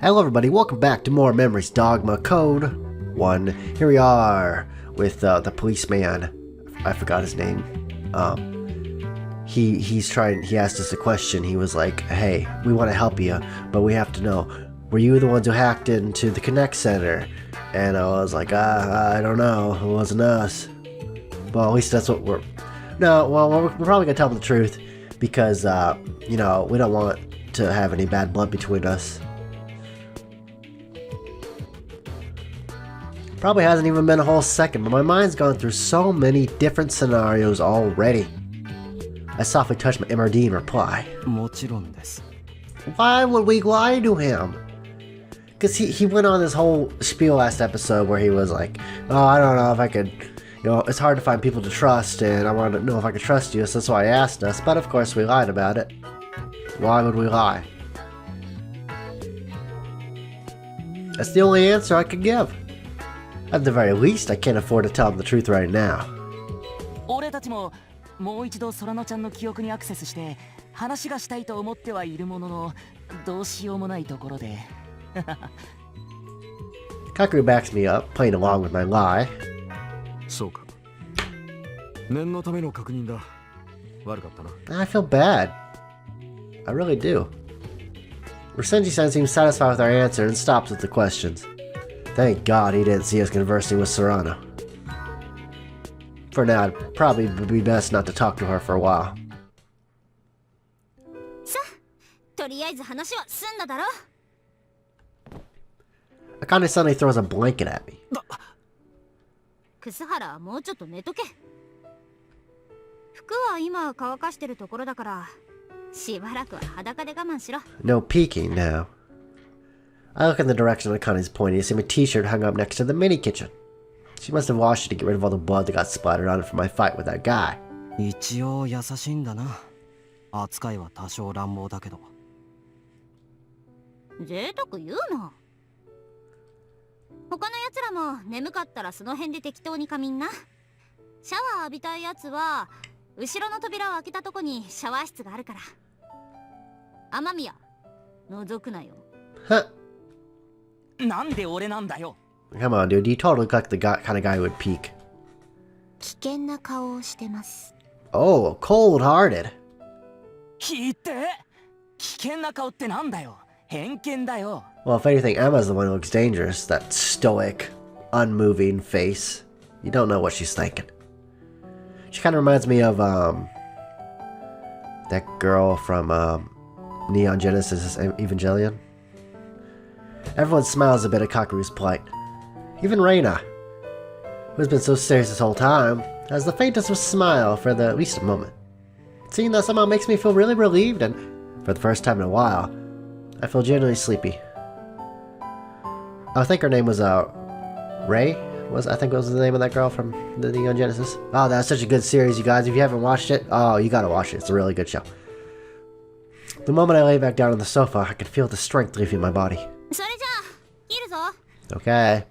Hello everybody, welcome back to more Memories Dogma Code 1. Here we are with the policeman. I forgot his name. He asked us a question. He was like, hey, we want to help you, but we have to know, were you the ones who hacked into the Connect Center? And I was like, I don't know, it wasn't us. Well, at least that's what we're probably gonna tell them the truth because, you know, we don't want to have any bad blood between us. Probably hasn't even been a whole second, but my mind's gone through so many different scenarios already. I softly touched my MRD in reply. Why would we lie to him? Because he went on this whole spiel last episode where he was like, oh, I don't know if I could, you know, it's hard to find people to trust, and I wanted to know if I could trust you, so that's why I asked us, but of course we lied about it. Why would we lie? That's the only answer I could give. At the very least, I can't afford to tell him the truth right now. Kakeru backs me up, playing along with my lie. I feel bad. I really do. Senji-san seems satisfied with our answer and stops with the questions. Thank God he didn't see us conversing with Serrano. For now, it'd probably be best not to talk to her for a while. Akane suddenly throws a blanket at me. No peeking now. I look in the direction Akane's pointing to see my t-shirt hung up next to the mini kitchen. She must have washed it to get rid of all the blood that got splattered on it from my fight with that guy. Huh. Come on, dude. You totally look like the kind of guy who would peek. Oh, cold-hearted. Well, if anything, Emma's the one who looks dangerous. That stoic, unmoving face. You don't know what she's thinking. She kind of reminds me of, that girl from, Neon Genesis Evangelion. Everyone smiles a bit at Kakeru's plight. Even Reina, who's been so serious this whole time, has the faintest of smile for at least a moment. Seeing that somehow makes me feel really relieved, and for the first time in a while, I feel genuinely sleepy. I think her name was, Ray? I think was the name of that girl from the Neon Genesis. Oh, that's such a good series, you guys. If you haven't watched it, oh, you gotta watch it. It's a really good show. The moment I lay back down on the sofa, I could feel the strength leaving my body. Okay.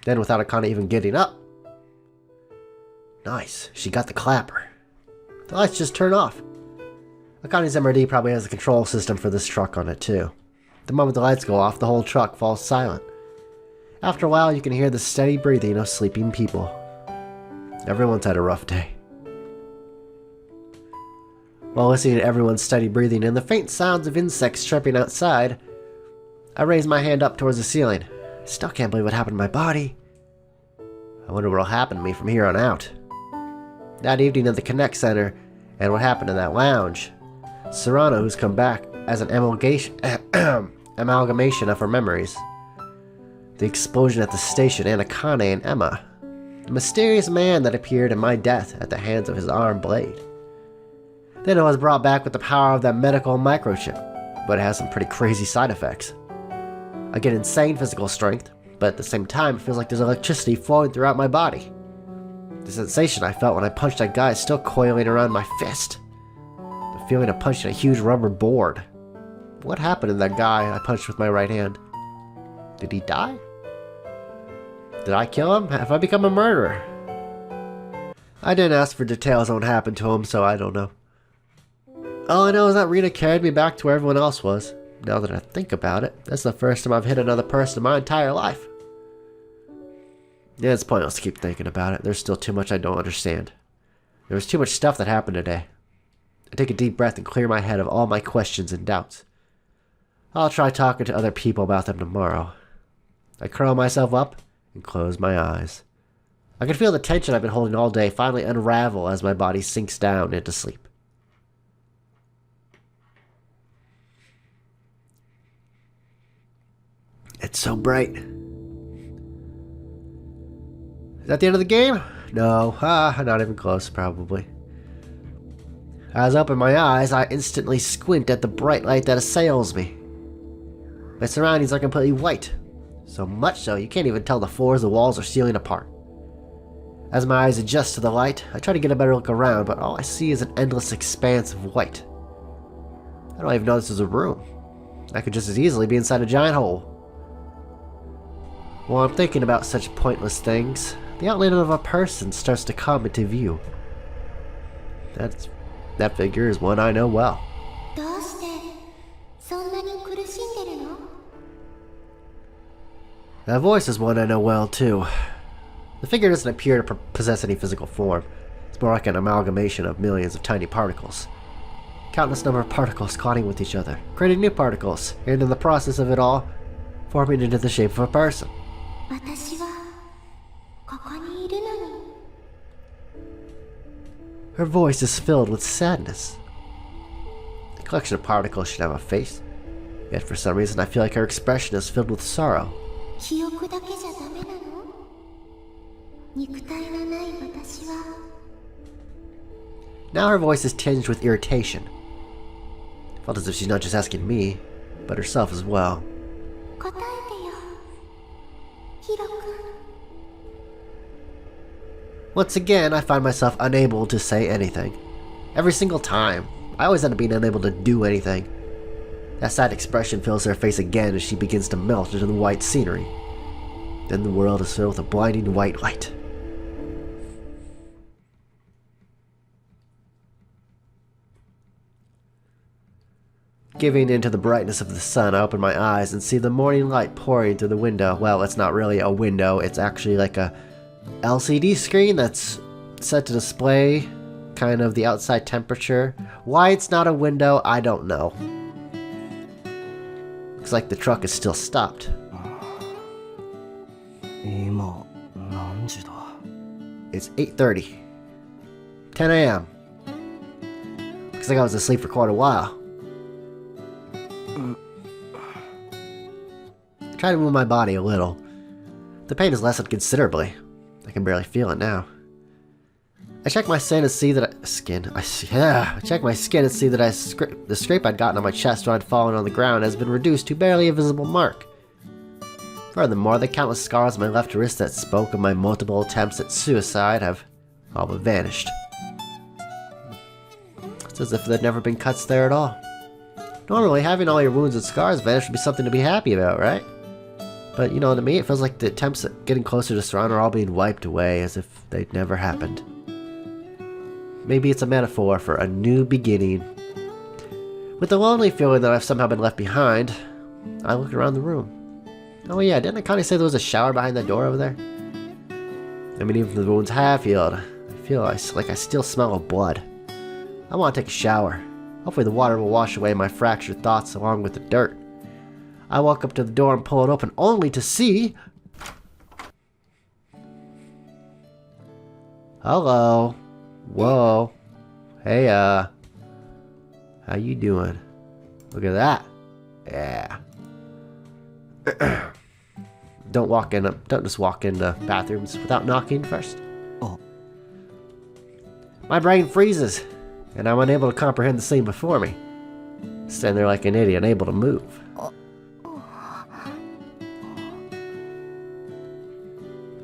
Then without Akane even getting up. Nice. She got the clapper. The lights just turn off. Akane's MRD probably has a control system for this truck on it too. The moment the lights go off, the whole truck falls silent. After a while, you can hear the steady breathing of sleeping people. Everyone's had a rough day. While listening to everyone's steady breathing and the faint sounds of insects chirping outside, I raise my hand up towards the ceiling. Still can't believe what happened to my body. I wonder what'll happen to me from here on out. That evening at the Connect Center, and what happened in that lounge. Serrano, who's come back as an amalgamation of her memories. The explosion at the station, and Akane and Emma. The mysterious man that appeared in my death at the hands of his armed blade. Then I was brought back with the power of that medical microchip, but it has some pretty crazy side effects. I get insane physical strength, but at the same time it feels like there's electricity flowing throughout my body. The sensation I felt when I punched that guy is still coiling around my fist. The feeling of punching a huge rubber board. What happened to that guy I punched with my right hand? Did he die? Did I kill him? Have I become a murderer? I didn't ask for details on what happened to him, so I don't know. All I know is that Rita carried me back to where everyone else was. Now that I think about it, that's the first time I've hit another person in my entire life. Yeah, it's pointless to keep thinking about it. There's still too much I don't understand. There was too much stuff that happened today. I take a deep breath and clear my head of all my questions and doubts. I'll try talking to other people about them tomorrow. I curl myself up and close my eyes. I can feel the tension I've been holding all day finally unravel as my body sinks down into sleep. It's so bright. Is that the end of the game? No, not even close, probably. As I open my eyes, I instantly squint at the bright light that assails me. My surroundings are completely white, so much so you can't even tell the floors, the walls, or ceiling apart. As my eyes adjust to the light, I try to get a better look around, but all I see is an endless expanse of white. I don't even know this is a room. I could just as easily be inside a giant hole. While I'm thinking about such pointless things, the outline of a person starts to come into view. That figure is one I know well. That voice is one I know well, too. The figure doesn't appear to possess any physical form. It's more like an amalgamation of millions of tiny particles. Countless number of particles colliding with each other, creating new particles, and in the process of it all, forming into the shape of a person. Her voice is filled with sadness. The collection of particles should have a face, yet for some reason I feel like her expression is filled with sorrow. Now her voice is tinged with irritation. I felt as if she's not just asking me, but herself as well. Once again, I find myself unable to say anything. Every single time, I always end up being unable to do anything. That sad expression fills her face again as she begins to melt into the white scenery. Then the world is filled with a blinding white light. Giving into the brightness of the sun, I open my eyes and see the morning light pouring through the window. Well, it's not really a window, it's actually like a LCD screen that's set to display kind of the outside temperature. Why it's not a window, I don't know. Looks like the truck is still stopped. It's 8:30. 10 a.m. Looks like I was asleep for quite a while. I try to move my body a little. The pain has lessened considerably. I can barely feel it now. I check my skin and see that I check my skin and see that the scrape I'd gotten on my chest when I'd fallen on the ground has been reduced to barely a visible mark. Furthermore, the countless scars on my left wrist that spoke of my multiple attempts at suicide have all but vanished. It's as if there'd never been cuts there at all. Normally, having all your wounds and scars vanish would be something to be happy about, right? But, you know, to me, it feels like the attempts at getting closer to Saran are all being wiped away as if they'd never happened. Maybe it's a metaphor for a new beginning. With the lonely feeling that I've somehow been left behind, I look around the room. Oh yeah, didn't I kind of say there was a shower behind that door over there? I mean, even if the wounds have healed, I feel like I still smell of blood. I want to take a shower. Hopefully the water will wash away my fractured thoughts along with the dirt. I walk up to the door and pull it open only to see... Hello. Whoa. Hey, how you doing? Look at that. Yeah. Don't just walk into bathrooms without knocking first. Oh. My brain freezes, and I'm unable to comprehend the scene before me. Standing there like an idiot, unable to move.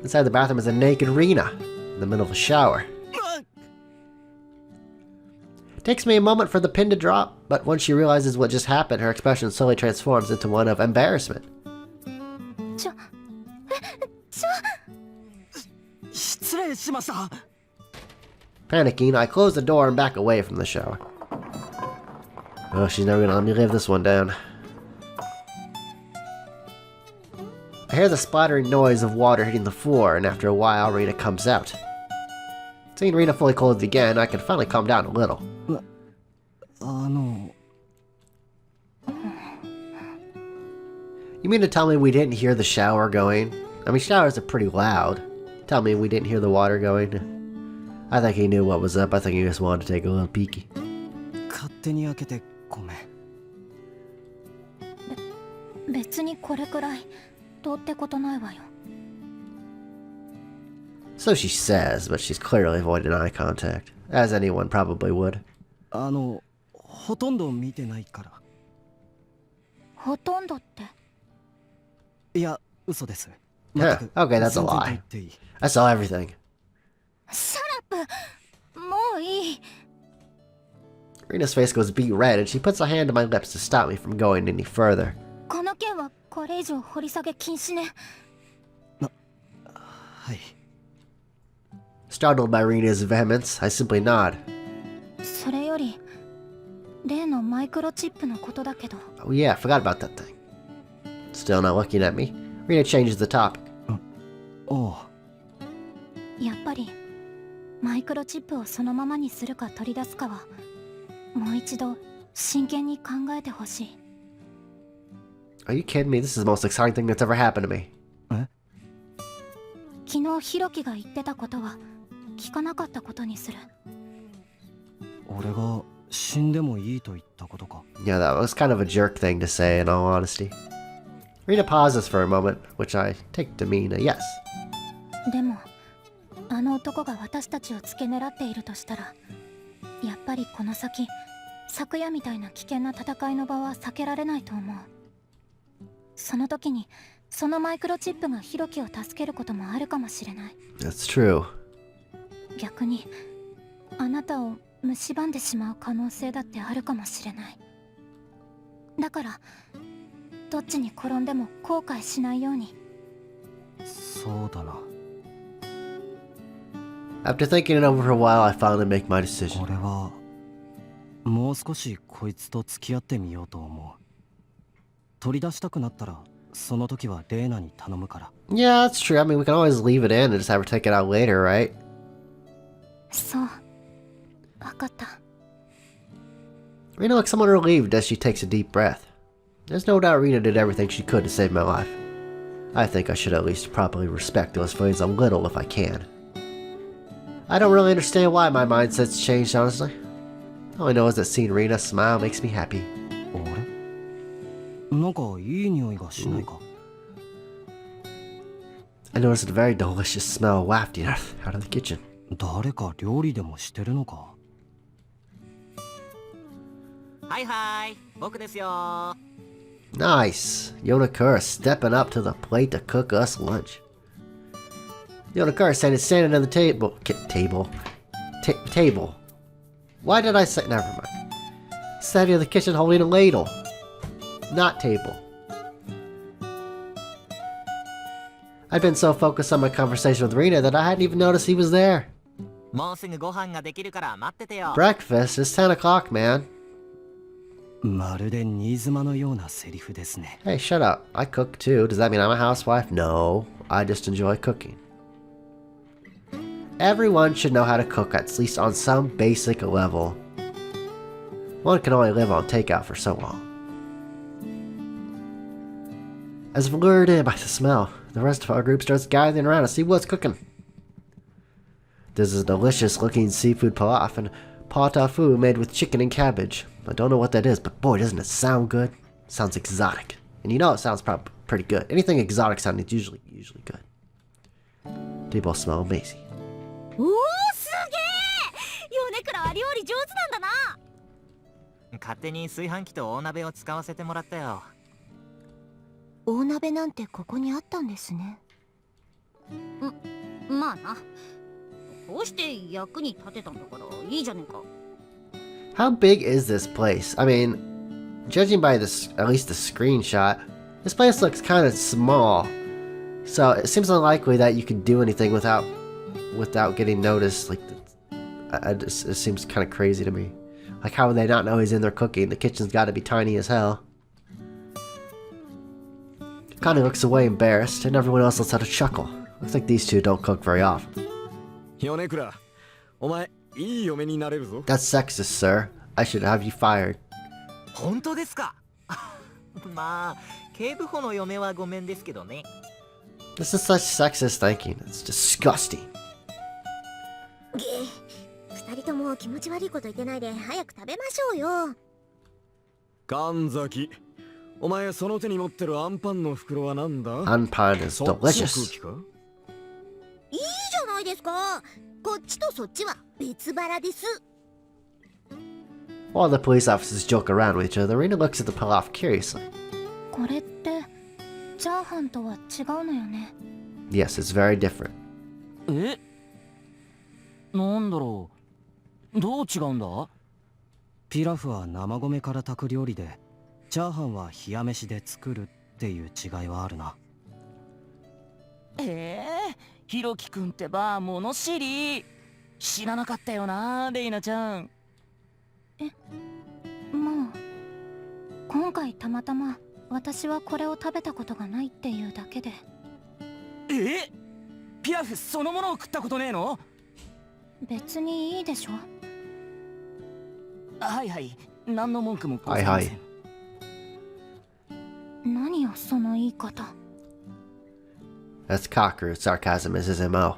Inside the bathroom is a naked Rena, in the middle of a shower. It takes me a moment for the pin to drop, but once she realizes what just happened, her expression slowly transforms into one of embarrassment. Panicking, I close the door and back away from the shower. Oh, she's never gonna let me live this one down. I hear the splattering noise of water hitting the floor, and after a while, Rina comes out. Seeing Rina fully clothed again, I can finally calm down a little. You mean to tell me we didn't hear the shower going? I mean, showers are pretty loud. Tell me we didn't hear the water going? I think he knew what was up. I think he just wanted to take a little peeky. So she says, but she's clearly avoiding eye contact, as anyone probably would. Yeah, okay, that's a lie. I saw everything. Shut up! Rina's face goes beet red, and she puts a hand to my lips to stop me from going any further. Startled by Rina's vehemence, I simply nod. Oh yeah, I forgot about that thing. Still not looking at me, Rina changes the topic. Oh. やっぱりマイクロチップをそのままにするか取り出すかはもう一度真剣に考えてほしい。 Are you kidding me? This is the most exciting thing that's ever happened to me. 昨日ヒロキが言ってたことは聞かなかったことにする。俺が死んでもいいと言ったことか。 Yeah, that was kind of a jerk thing to say, in all honesty. Rina pauses for a moment, which I take to mean a yes. でもあの男が私たちを付け狙っているとしたらやっぱりこの先昨夜みたいな危険な戦いの場は避けられないと思う。その時にそのマイクロチップがヒロキを助けることもあるかもしれない。 That's true. 逆にあなたを蝕んでしまう可能性だってあるかもしれない。だからどっちに転んでも後悔しないように。そうだな。 After thinking it over for a while, I finally make my decision. 俺はもう少しこいつと付き合ってみようと思う。取り出したくなったらその時はレーナに頼むから。 Yeah, that's true. I mean, we can always leave it in and just have her take it out later, right? そう、わかった。 Rina looks somewhat relieved as she takes a deep breath. There's no doubt Rina did everything she could to save my life. I think I should at least properly respect those feelings a little if I can. I don't really understand why my mindset's changed, honestly. All I know is that seeing Rina smile makes me happy. あれ？なんかいい匂いがしないか？ I noticed a very delicious smell wafting out of the kitchen. 誰か料理でもしてるのか？はいはい、僕ですよ。 Nice. Yonakura stepping up to the plate to cook us lunch. Yonakura is standing on the table. Table. Why did I say? Never mind. Standing in the kitchen holding a ladle. Not table. I'd been so focused on my conversation with Rina that I hadn't even noticed he was there. もうすぐご飯ができるから待っててよ。 Breakfast? It's 10 o'clock, man. まるで新妻のようなセリフですね。 Hey, shut up. I cook too. Does that mean I'm a housewife? No. I just enjoy cooking. Everyone should know how to cook at least on some basic level. One can only live on takeout for so long. As lured in by the smell, the rest of our group starts gathering around to see what's cooking. This is a delicious looking seafood pilaf and pot tofu made with chicken and cabbage. I don't know what that is, but boy, doesn't it sound good. Sounds exotic. And you know it sounds pretty good. Anything exotic sounding is usually good. They both smell amazing. おお、すげえ！ヨネクラは料理上手なんだな。勝手に炊飯器と大鍋を使わせてもらったよ。大鍋なんてここにあったんですね。まあな。こうして役に立てたんだからいいじゃねえか。How big is this place? I mean, judging by this, at least the screenshot, this place looks kind of small. So it seems unlikely that you could do anything without getting noticed. Like, it seems kind of crazy to me. Like, how would they not know he's in there cooking? The kitchen's got to be tiny as hell. Connie looks away embarrassed, and everyone else lets out a chuckle. Looks like these two don't cook very often. 米倉、お前いい嫁になれるぞ。That's sexist, sir. I should have you fired. 本当ですか？まあ警部補の嫁はごめんですけどね。This is such sexist thinking. It's disgusting. 二人とも気持ち悪いこと言ってないで早く食べましょうよ。神崎、お前その手に持ってるアンパンの袋はなんだ？ Anpan is そっちの空 delicious. 気か？いいじゃないですか。こっちとそっちは別腹です。While the police officers joke around with each other, Rena looks at the pilaf curiously. これってチャーハンとは違うのよね。 Yes, it's very different. え、なんだろう、どう違うんだ？ピラフは生米から炊く料理で、チャーハンは冷や飯で作るっていう違いはあるな。ひろきくんってば物知り。知らなかったよな、レイナちゃん。まあ今回たまたま私はこれを食べたことがないっていうだけで。ピラフそのものを食ったことねえの？別にいいでしょ。はいはい、何の文句もございません。何よその言い方。 That's Kakeru. Sarcasm is his MO.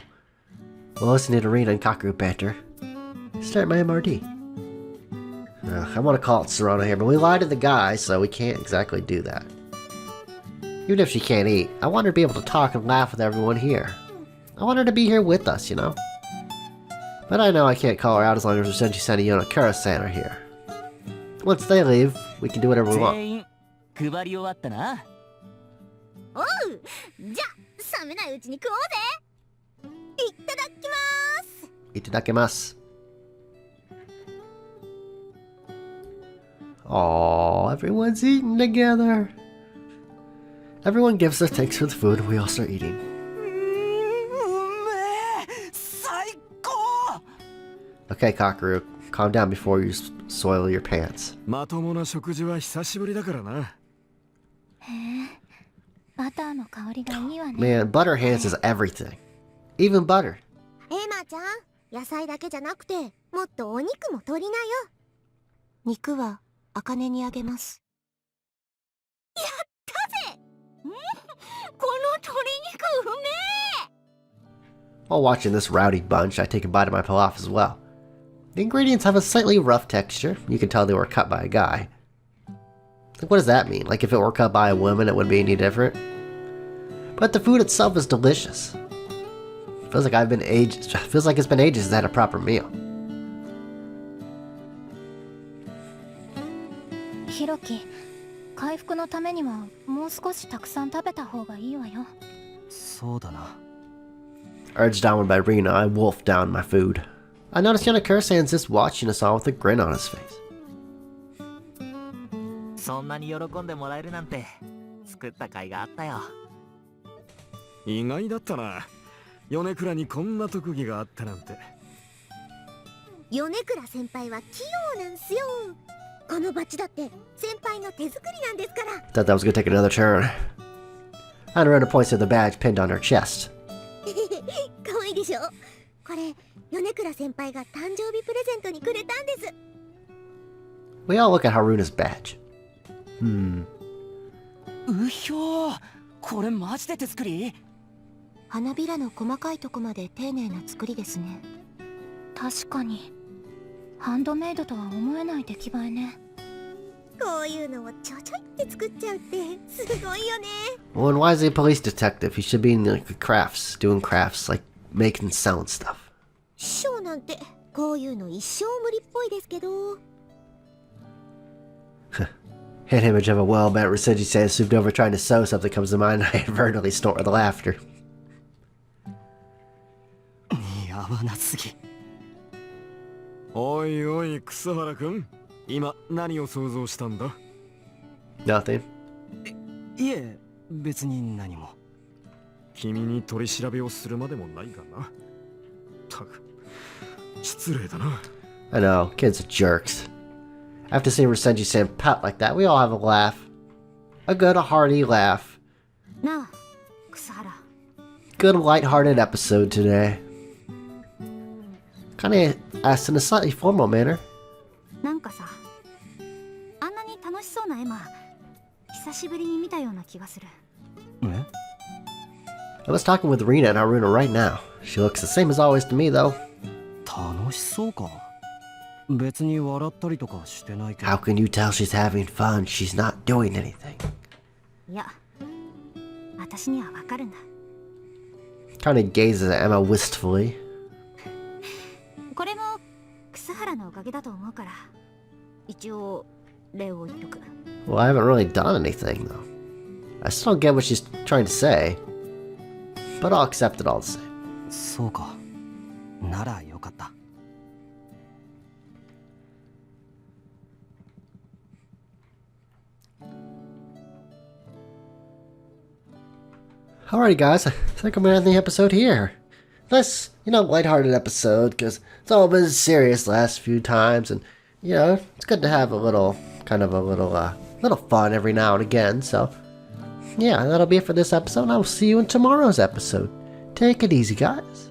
Well, listening to Rena and Kakeru banter. Start my MRD. I want to call it Serrano here, but we lied to the guy, so we can't exactly do that. Even if she can't eat, I want her to be able to talk and laugh with everyone here. I want her to be here with us, you know? But I know I can't call her out as long as Senshi Sanyo and Kura-san are here. Once they leave, we can do whatever we want. 全員配り終わったな。おう、じゃあ冷めないうちに食おうぜ。いただきます。 Itadakimasu. Aww, everyone's eating together. Everyone gives their thanks for the food, and we all start eating. 最高。 Okay, Kakeru, calm down before you soil your pants. まともな食事は久しぶりだからな。バターの香りがいいわね。 Man, butter hands is everything. Even butter. エマちゃん、野菜だけじゃなくてもっとお肉も取りなよ。肉は茜にあげます。やったぜ。この鶏肉うめえ。 While watching this rowdy bunch, I take a bite of my pilaf as well. The ingredients have a slightly rough texture. You can tell they were cut by a guy. Like, what does that mean? Like, if it were cut by a woman, it wouldn't be any different? But the food itself is delicious. Feels like it's been ages since I had a proper meal. ひろき、回復のためにはもう少したくさん食べた方がいいわよ。そうだな。 Urged onward by Rena, I wolfed down my food. I noticed Yonakura-san's just watching us all with a grin on his face. そんなに喜んでもらえるなんて作った甲斐があったよ。意外だったな。米倉にこんな特技があったなんて。米倉先輩は器用なんすよ。このバッジだって先輩の手作りなんですから。 Thought that was gonna take another turn. Anna points to the badge pinned on her chest. 可愛いでしょ。これ米倉先輩が誕生日プレゼントにくれたんです。 We all look at Haruna's badge. うひょー、これマジで手作り？花びらの細かいとこまで丁寧な作りですね。確かにハンドメイドとは思えない出来栄えね。こういうのをちょちょいって作っちゃうってすごいよね。 Well, and why is he a police detective? He should be in like crafts, doing crafts, like making and selling stuff. 師匠なんてこういうの一生無理っぽいですけど。An image of a well-met Risenji-san stooped over trying to sew something comes to mind, and I inadvertently snort with laughter. やばなすぎ。おいおい、草原くん。今何を想像したんだ？ Nothing. いえ、別に何も。君に取り調べをするまでもないがな。たく、失礼だな。 I know, kids are jerks. After seeing Risenji-san pout like that, we all have a laugh. A good, hearty laugh. なあ、草原。 Good light-hearted episode today. Kinda asked in a slightly formal manner. なんかさ、あんなに楽しそうなエマ、久しぶりに見たような気がする。え I was talking with Rena and Haruna right now. She looks the same as always to me, though. 楽しそうか。別に笑ったりとかしてないけど。 How can you tell she's having fun? She's not doing anything. いや、私にはわかるんだ。 Kinda gazes at Emma wistfully. これも草原のおかげだと思うから、一応礼を言っとく。 Well, I haven't really done anything, though. I still don't get what she's trying to say, but I'll accept it all the same. そうか。ならよかった。 Alrighty, guys, I think I'm gonna end the episode here. Nice, lighthearted episode, because it's all been serious last few times, and, it's good to have a little fun every now and again, so, yeah, that'll be it for this episode, and I will see you in tomorrow's episode. Take it easy, guys.